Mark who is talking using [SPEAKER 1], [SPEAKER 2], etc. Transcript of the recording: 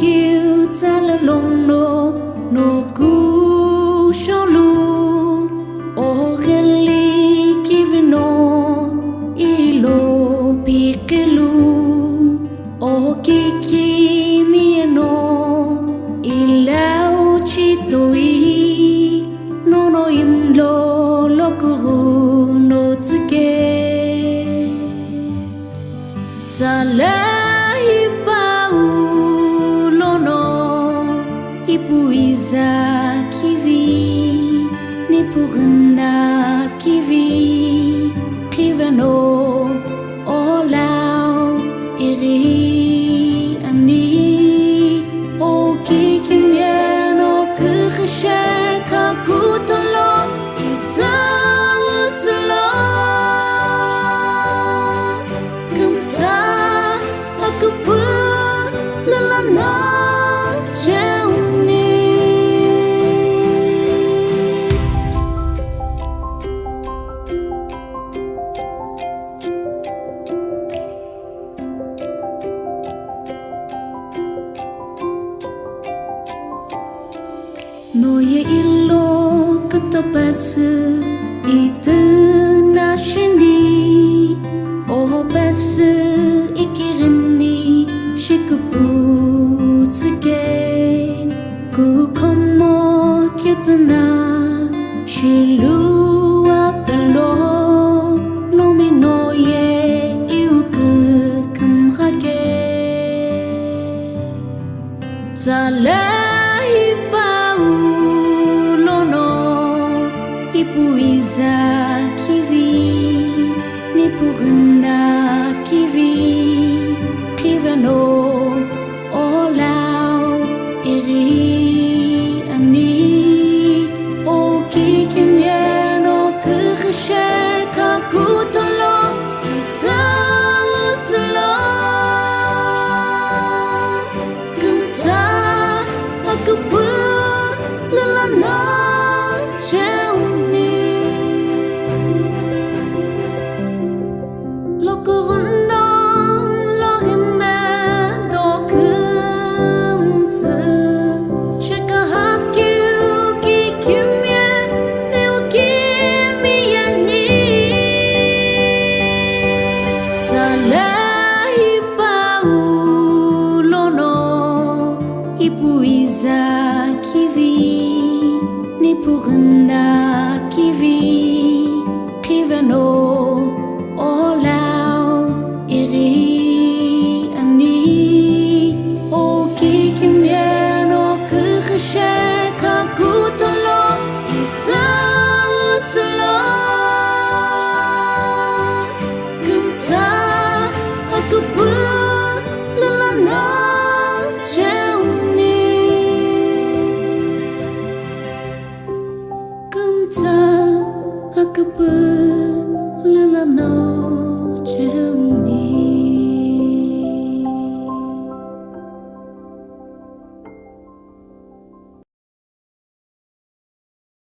[SPEAKER 1] kiu tala lono no ku sholu o geli kivino ilo pikelu o kiki mieno ilau chitoi no no imlo lokuru no tsuke Salai pau lono ipuiza kivi ni purna kivi kivano olau iri ani o kikimiano kukhshaka kutolo isa utslo kumta aku pun lelana jauh ni no ye ilo katapasu itu nashini oh pasu ikirini shikupu tsuke ku komo kyatana shilu apelo lomino ye iuku kumrake salai pau lono ipuiza kivi ni purna kivi kivano olau iri ani o kikimiano kukhshaka kutolo isa utslo kumta aku pun lelana jauh ni lokurundam lorime dokumte shakahaku kikimye peukimiani salai pau lono ipuiza kivi ni purna kivi kivano olau iri ani o kikimiano kukhshaka kutolo isa utslo kumta aku pun lelana jauh ni kumta aku pun lelana